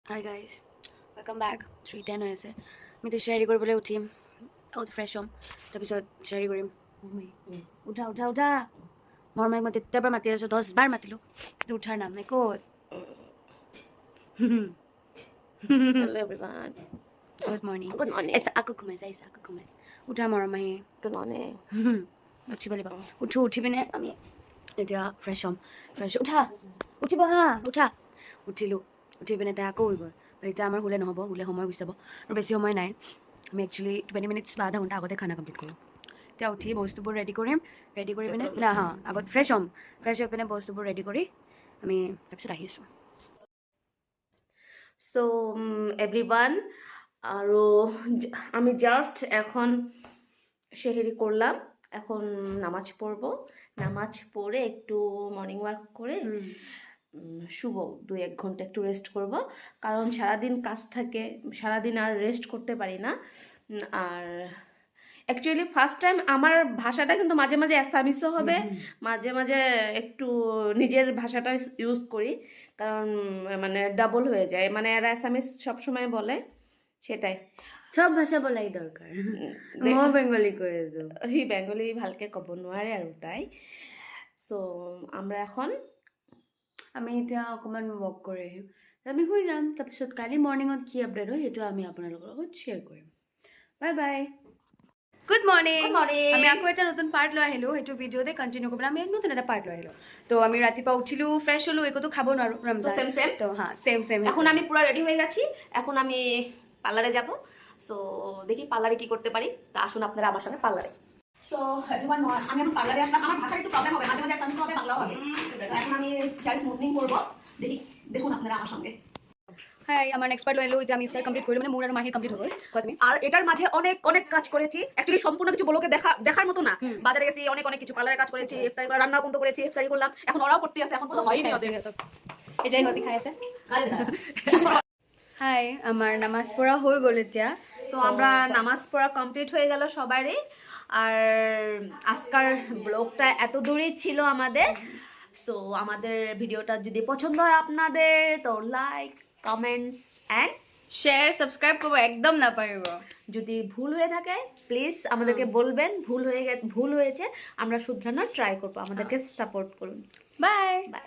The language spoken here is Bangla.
Hi guys, welcome back. 3:10 হৈ আছে আমি এতিয়া শ্বেয়াৰি কৰিবলৈ উঠিম অলপ ফ্ৰেছ হ'ম তাৰপিছত শ্বেয়াৰি কৰিম উঠা উঠা উঠা মোৰ মাইক মই তেতিয়াৰ পৰা মাতি আছোঁ 10 বাৰ মাতিলোঁ কিন্তু উঠাৰ নাম নাই ক'ত Hello everyone. Good morning Good morning. আকৌ ঘুমাইছে উঠা মৰম মাহী Good morning. উঠিব লাগিব উঠি পিনে আমি এতিয়া ফ্ৰেছ হ'ম উঠা উঠিব হা উঠিলোঁ উঠি পিনে তাই আকৌ হৈ গ'ল এতিয়া আমাৰ শুলে নহ'ব শুলে সময় গুচি যাব আৰু বেছি সময় নাই আমি একচুৱেলি 20 মিনিটছ বা আধা ঘণ্টা আগতে খানা কমপ্লিট কৰোঁ এতিয়া উঠি বস্তুবোৰ ৰেডি কৰিম ৰেডি কৰি পিনে আগত ফ্ৰেছ হ'ম ফ্ৰেছ হৈ পিনে বস্তুবোৰ ৰেডি কৰি আমি তাৰপিছত আহি আছোঁ So everyone আৰু আমি জাস্ট এখন শেহরি করলাম এখন নামাজ পড়বো নামাজ পড়ে একটু মর্নিং ওয়াক করে শুভ 2-1 ঘন্টা একটু রেস্ট করব কারণ সারাদিন কাজ থাকে সারাদিন আর রেস্ট করতে পারি না আর অ্যাকচুয়ালি ফার্স্ট টাইম আমার ভাষাটা কিন্তু মাঝে মাঝে অ্যাসামিসও হবে মাঝে মাঝে একটু নিজের ভাষাটা ইউজ করি কারণ মানে ডাবল হয়ে যায় মানে এরা অ্যাসামিস সবসময় বলে সেটাই সব ভাষা বলাই দৰকাৰ মই বেংগলী কৈ আছোঁ সি বেংগলী ভালকৈ ক'ব নোৱাৰে আৰু তাই চ' আমরা এখন আমি এতিয়া অকণমান ৱক কৰি আহিম আমি শুই যাম তাৰপিছত কালি মৰ্ণিঙত কি আপডেট হয় সেইটো আমি আপোনালোকৰ লগত শ্বেয়াৰ কৰিম বাই বাই গুড মৰ্ণিং আমি আকৌ এটা নতুন পাৰ্ট লৈ আহিলোঁ সেইটো ভিডিঅ'তে কণ্টিনিউ কৰিবলৈ আমি নতুন এটা পাৰ্ট লৈ আহিলোঁ তো আমি রাতিপুৱা উঠিলোঁ ফ্ৰেছ হ'লোঁ একোতো খাব নোৱাৰোঁ ৰমজান সেম তো হ্যাঁ সেম এখন আমি পুরো রেডি হয়ে গেছি এখন আমি পার্লারে যাব সো দেখি পার্লারে কি করতে পারি তা আসুন আপনারা আমার সঙ্গে পার্লারে সো এভরিওয়ান আমি এখন পার্লারে আসলাম আমার ভাষার একটু প্রবলেম হবে মাঝে মাঝে আসামিস হবে বাংলাও হবে তো এখন আমি হেয়ার স্মুথনিং করব দেখি দেখুন আপনারা আমার সঙ্গে হাই আমার নেক্সট পার্ট লৈ আহিলোঁ এতিয়া আমি ইফতাৰ কমপ্লিট কৰিলোঁ মানে মোৰ আৰু মাহিৰ কমপ্লিট হৈ গ'ল কোৱা তুমি আর এটার মাঝে অনেক অনেক কাজ করেছি অ্যাকচুয়ালি সম্পূর্ণ কিছু বলোকে দেখার মতো না বাজারে গেছি অনেক অনেক কিছু পার্লারে কাজ করেছি ইফতারি করা রান্না কিন্তু করেছি ইফতারি করলাম এখন ওরাও করতে আছে এখন কোনো হয়ই নাই ওদের এটাই সিহঁতি খাই আছে হাই আমার নামাজ পড়া হয়ে গ'ল এতিয়া তো আমরা নামাজ পড়া কমপ্লিট হয়ে গেল সবারই আর আজকার ব্লগটা এত দূরেই ছিল আমাদের সো আমাদের ভিডিওটা যদি পছন্দ হয় আপনাদের তো like comments and share subscribe কৰিব একদম নাপাহৰিব যদি ভুল হয়ে থাকে প্লিজ আমাদেরকে বলবেন ভুল হয়েছে আমরা শুধরানোর ট্রাই করবো আমাদেরকে সাপোর্ট করুন বাই বাই